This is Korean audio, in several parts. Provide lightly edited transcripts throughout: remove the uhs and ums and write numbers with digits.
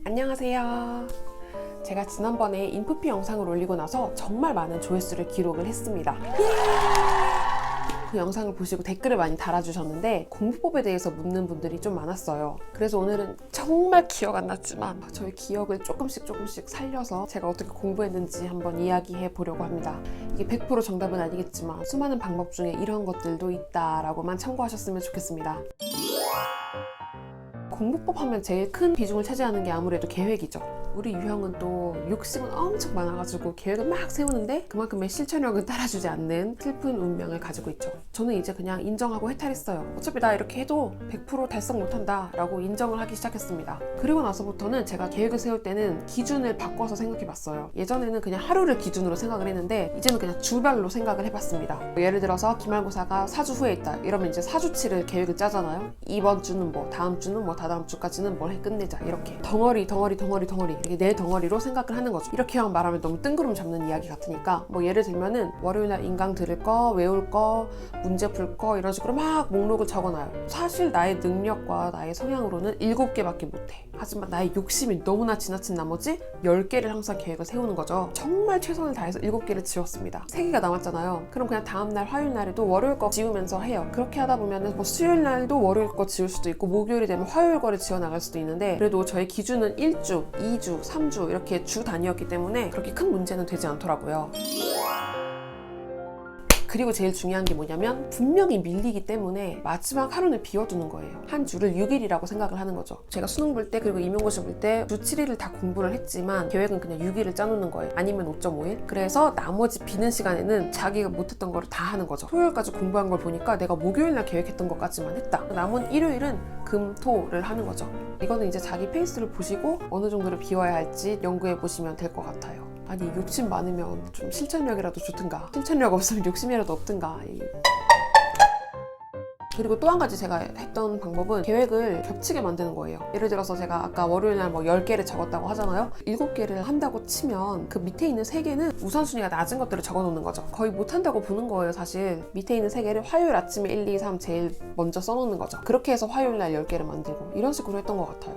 안녕하세요. 제가 지난번에 인프피 영상을 올리고 나서 정말 많은 조회수를 기록을 했습니다. 그 영상을 보시고 댓글을 많이 달아주셨는데 공부법에 대해서 묻는 분들이 좀 많았어요. 그래서 오늘은 정말 기억 안 났지만 저의 기억을 조금씩 살려서 제가 어떻게 공부했는지 한번 이야기해 보려고 합니다. 이게 100% 정답은 아니겠지만 수많은 방법 중에 이런 것들도 있다라고만 참고하셨으면 좋겠습니다. 공부법 하면 제일 큰 비중을 차지하는 게 아무래도 계획이죠. 우리 유형은 또 욕심은 엄청 많아가지고 계획을 막 세우는데 그만큼의 실천력은 따라주지 않는 슬픈 운명을 가지고 있죠. 저는 이제 그냥 인정하고 해탈했어요. 어차피 나 이렇게 해도 100% 달성 못한다 라고 인정을 하기 시작했습니다. 그리고 나서부터는 제가 계획을 세울 때는 기준을 바꿔서 생각해봤어요. 예전에는 그냥 하루를 기준으로 생각을 했는데 이제는 그냥 주별로 생각을 해봤습니다. 예를 들어서 기말고사가 4주 후에 있다 이러면 이제 4주치를 계획을 짜잖아요. 이번 주는 뭐, 다음 주는 뭐, 다다음 주까지는 뭘 해 끝내자 이렇게 덩어리 이렇게 내 덩어리로 생각을 하는 거죠. 이렇게만 말하면 너무 뜬구름 잡는 이야기 같으니까 뭐 예를 들면은 월요일날 인강 들을 거, 외울 거, 문제 풀 거 이런 식으로 막 목록을 적어놔요. 사실 나의 능력과 나의 성향으로는 7개밖에 못해. 하지만 나의 욕심이 너무나 지나친 나머지 10개를 항상 계획을 세우는 거죠. 정말 최선을 다해서 7개를 지웠습니다. 3개가 남았잖아요. 그럼 그냥 다음날 화요일날에도 월요일 거 지우면서 해요. 그렇게 하다 보면은 뭐 수요일날도 월요일 거 지울 수도 있고 목요일이 되면 화요일 거를 지워나갈 수도 있는데 그래도 저의 기준은 1주, 2주, 3주 이렇게 주 단위였기 때문에 그렇게 큰 문제는 되지 않더라고요. 그리고 제일 중요한 게 뭐냐면 분명히 밀리기 때문에 마지막 하루는 비워두는 거예요. 한 주를 6일이라고 생각을 하는 거죠. 제가 수능 볼 때 그리고 임용고시 볼 때 주 7일을 다 공부를 했지만 계획은 그냥 6일을 짜놓는 거예요. 아니면 5.5일. 그래서 나머지 비는 시간에는 자기가 못했던 거를 다 하는 거죠. 토요일까지 공부한 걸 보니까 내가 목요일날 계획했던 것까지만 했다. 남은 일요일은 금, 토를 하는 거죠. 이거는 이제 자기 페이스를 보시고 어느 정도를 비워야 할지 연구해 보시면 될 것 같아요. 아니 욕심 많으면 좀 실천력이라도 좋든가 실천력 없으면 욕심이라도 없든가. 그리고 또 한 가지 제가 했던 방법은 계획을 겹치게 만드는 거예요. 예를 들어서 제가 아까 월요일날 뭐 10개를 적었다고 하잖아요. 7개를 한다고 치면 그 밑에 있는 3개는 우선순위가 낮은 것들을 적어놓는 거죠. 거의 못한다고 보는 거예요. 사실 밑에 있는 3개를 화요일 아침에 1, 2, 3 제일 먼저 써놓는 거죠. 그렇게 해서 화요일날 10개를 만들고 이런 식으로 했던 것 같아요.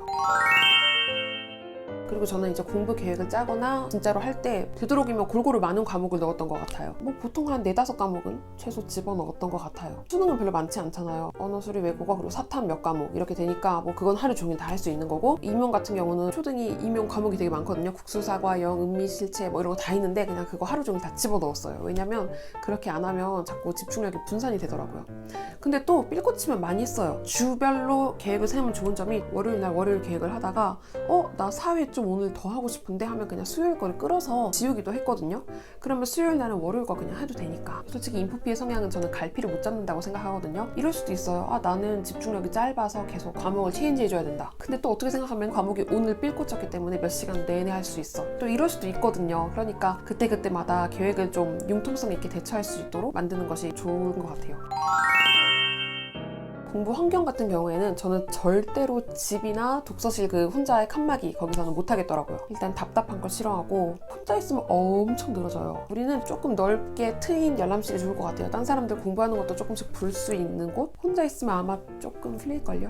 그리고 저는 이제 공부 계획을 짜거나 진짜로 할 때 되도록이면 골고루 많은 과목을 넣었던 것 같아요. 뭐 보통 한 4-5과목은 최소 집어넣었던 것 같아요. 수능은 별로 많지 않잖아요. 언어, 수리, 외국어, 그리고 사탐 몇 과목 이렇게 되니까 뭐 그건 하루 종일 다 할 수 있는 거고 임용 같은 경우는 초등이 임용 과목이 되게 많거든요. 국수, 사과, 영, 은미, 실체 뭐 이런 거 다 있는데 그냥 그거 하루 종일 다 집어넣었어요. 왜냐면 그렇게 안 하면 자꾸 집중력이 분산이 되더라고요. 근데 또 삘꽂히면 많이 했어요. 주별로 계획을 세우면 좋은 점이 월요일날 월요일 계획을 하다가 나 사회 좀 오늘 더 하고 싶은데 하면 그냥 수요일 거를 끌어서 지우기도 했거든요. 그러면 수요일 날은 월요일 거 그냥 해도 되니까. 솔직히 인프피의 성향은 저는 갈피를 못 잡는다고 생각하거든요. 이럴 수도 있어요. 나는 집중력이 짧아서 계속 과목을 체인지 해줘야 된다. 근데 또 어떻게 생각하면 과목이 오늘 삘꽂혔기 때문에 몇 시간 내내 할 수 있어. 또 이럴 수도 있거든요. 그러니까 그때그때마다 계획을 좀 융통성 있게 대처할 수 있도록 만드는 것이 좋은 것 같아요. 공부 환경 같은 경우에는 저는 절대로 집이나 독서실 그 혼자의 칸막이 거기서는 못 하겠더라고요. 일단 답답한 걸 싫어하고 혼자 있으면 엄청 늘어져요. 우리는 조금 넓게 트인 열람실이 좋을 것 같아요. 딴 사람들 공부하는 것도 조금씩 볼 수 있는 곳? 혼자 있으면 아마 조금 풀릴걸요?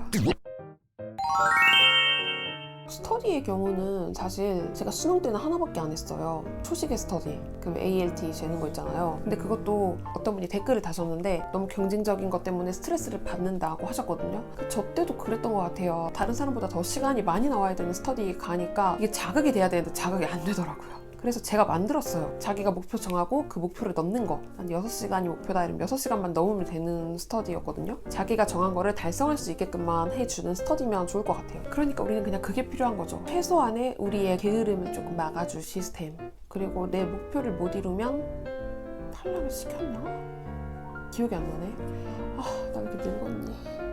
스터디의 경우는 사실 제가 수능 때는 하나밖에 안 했어요. 초식의 스터디, 그 ALT 재는 거 있잖아요. 근데 그것도 어떤 분이 댓글을 다셨는데 너무 경쟁적인 것 때문에 스트레스를 받는다고 하셨거든요. 저 때도 그랬던 것 같아요. 다른 사람보다 더 시간이 많이 나와야 되는 스터디 가니까 이게 자극이 돼야 되는데 자극이 안 되더라고요. 그래서 제가 만들었어요. 자기가 목표 정하고 그 목표를 넣는 거. 한 6시간이 목표다 이러면 6시간만 넘으면 되는 스터디였거든요. 자기가 정한 거를 달성할 수 있게끔만 해주는 스터디면 좋을 것 같아요. 그러니까 우리는 그냥 그게 필요한 거죠. 최소한의 우리의 게으름을 조금 막아줄 시스템. 그리고 내 목표를 못 이루면 탈락을 시켰나? 기억이 안 나네. 나 왜 이렇게 늙었니?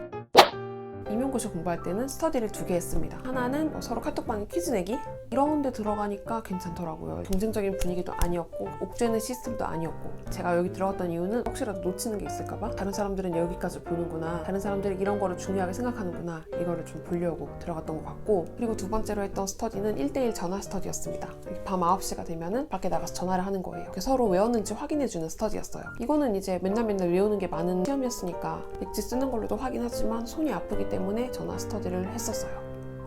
임용고시 공부할 때는 스터디를 2개 했습니다. 하나는 서로 카톡방에 퀴즈 내기 이런 데 들어가니까 괜찮더라고요. 경쟁적인 분위기도 아니었고 옥죄는 시스템도 아니었고 제가 여기 들어갔던 이유는 혹시라도 놓치는 게 있을까봐 다른 사람들은 여기까지 보는구나, 다른 사람들이 이런 거를 중요하게 생각하는구나, 이거를 좀 보려고 들어갔던 것 같고, 그리고 두 번째로 했던 스터디는 1대1 전화 스터디였습니다. 밤 9시가 되면은 밖에 나가서 전화를 하는 거예요. 서로 외웠는지 확인해주는 스터디였어요. 이거는 이제 맨날 외우는 게 많은 시험이었으니까 백지 쓰는 걸로도 확인하지만 손이 아프기 때문에 전화 스터디를 했었어요.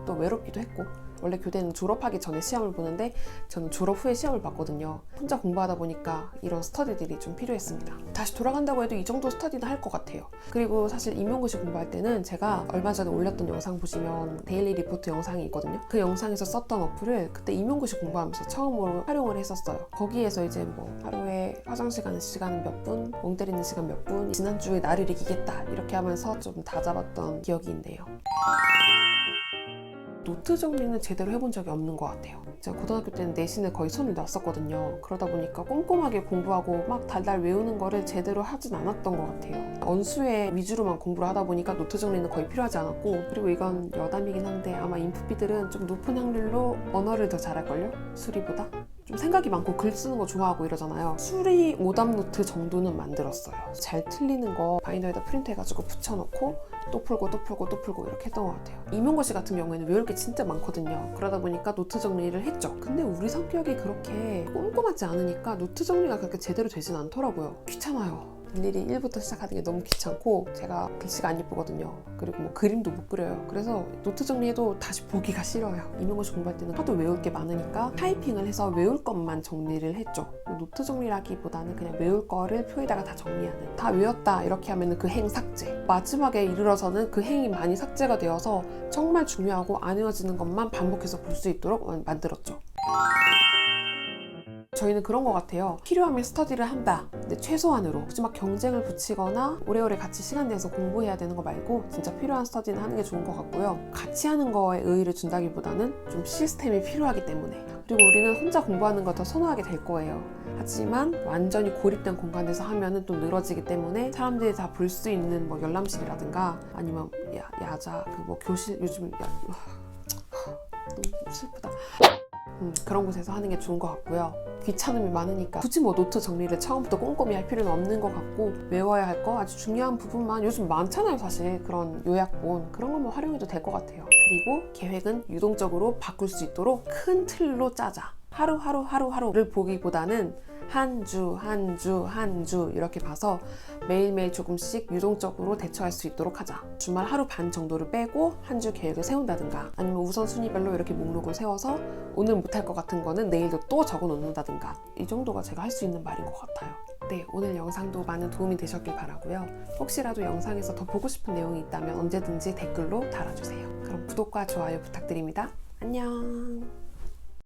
또 외롭기도 했고 원래 교대는 졸업하기 전에 시험을 보는데 저는 졸업 후에 시험을 봤거든요. 혼자 공부하다 보니까 이런 스터디들이 좀 필요했습니다. 다시 돌아간다고 해도 이 정도 스터디는 할 것 같아요. 그리고 사실 임용고시 공부할 때는 제가 얼마 전에 올렸던 영상 보시면 데일리 리포트 영상이 있거든요. 그 영상에서 썼던 어플을 그때 임용고시 공부하면서 처음으로 활용을 했었어요. 거기에서 이제 뭐 하루에 화장실 가는 시간은 몇 분, 멍 때리는 시간 몇 분, 지난주에 나를 이기겠다 이렇게 하면서 좀 다 잡았던 기억이 있네요. 노트 정리는 제대로 해본 적이 없는 것 같아요. 제가 고등학교 때는 내신에 거의 손을 놨었거든요. 그러다 보니까 꼼꼼하게 공부하고 막 달달 외우는 거를 제대로 하진 않았던 것 같아요. 언수회 위주로만 공부를 하다 보니까 노트 정리는 거의 필요하지 않았고, 그리고 이건 여담이긴 한데 아마 인프피들은 좀 높은 확률로 언어를 더 잘할걸요? 수리보다? 좀 생각이 많고 글 쓰는 거 좋아하고 이러잖아요. 수리 오답 노트 정도는 만들었어요. 잘 틀리는 거 바이너에다 프린트해가지고 붙여놓고 또 풀고 또 풀고 또 풀고 이렇게 했던 것 같아요. 임용고시 같은 경우에는 외울 게 진짜 많거든요. 그러다 보니까 노트 정리를 했죠. 근데 우리 성격이 그렇게 꼼꼼하지 않으니까 노트 정리가 그렇게 제대로 되진 않더라고요. 귀찮아요. 일일이 1부터 시작하는 게 너무 귀찮고 제가 글씨가 안 예쁘거든요. 그리고 뭐 그림도 못 그려요. 그래서 노트 정리해도 다시 보기가 싫어요. 임용고시 공부할 때는 하도 외울 게 많으니까 타이핑을 해서 외울 것만 정리를 했죠. 노트 정리라기보다는 그냥 외울 거를 표에다가 다 정리하는, 다 외웠다 이렇게 하면 그 행 삭제, 마지막에 이르러서는 그 행이 많이 삭제가 되어서 정말 중요하고 안 외워지는 것만 반복해서 볼 수 있도록 만들었죠. 저희는 그런 것 같아요. 필요하면 스터디를 한다. 근데 최소한으로 굳이 막 경쟁을 붙이거나 오래오래 같이 시간 내서 공부해야 되는 거 말고 진짜 필요한 스터디는 하는 게 좋은 것 같고요. 같이 하는 거에 의의를 준다기보다는 좀 시스템이 필요하기 때문에. 그리고 우리는 혼자 공부하는 거 더 선호하게 될 거예요. 하지만 완전히 고립된 공간에서 하면은 또 늘어지기 때문에 사람들이 다 볼 수 있는 뭐 열람실이라든가 아니면 야자, 그 뭐 교실, 요즘 너무 슬프다. 그런 곳에서 하는 게 좋은 것 같고요. 귀찮음이 많으니까 굳이 뭐 노트 정리를 처음부터 꼼꼼히 할 필요는 없는 것 같고, 외워야 할 거 아주 중요한 부분만, 요즘 많잖아요 사실 그런 요약본, 그런 것만 활용해도 될 것 같아요. 그리고 계획은 유동적으로 바꿀 수 있도록 큰 틀로 짜자. 하루를 보기보다는 한 주 이렇게 봐서 매일매일 조금씩 유동적으로 대처할 수 있도록 하자. 주말 하루 반 정도를 빼고 한 주 계획을 세운다든가, 아니면 우선순위별로 이렇게 목록을 세워서 오늘 못할 것 같은 거는 내일도 또 적어 놓는다든가, 이 정도가 제가 할 수 있는 말인 것 같아요. 네, 오늘 영상도 많은 도움이 되셨길 바라고요. 혹시라도 영상에서 더 보고 싶은 내용이 있다면 언제든지 댓글로 달아주세요. 그럼 구독과 좋아요 부탁드립니다. 안녕.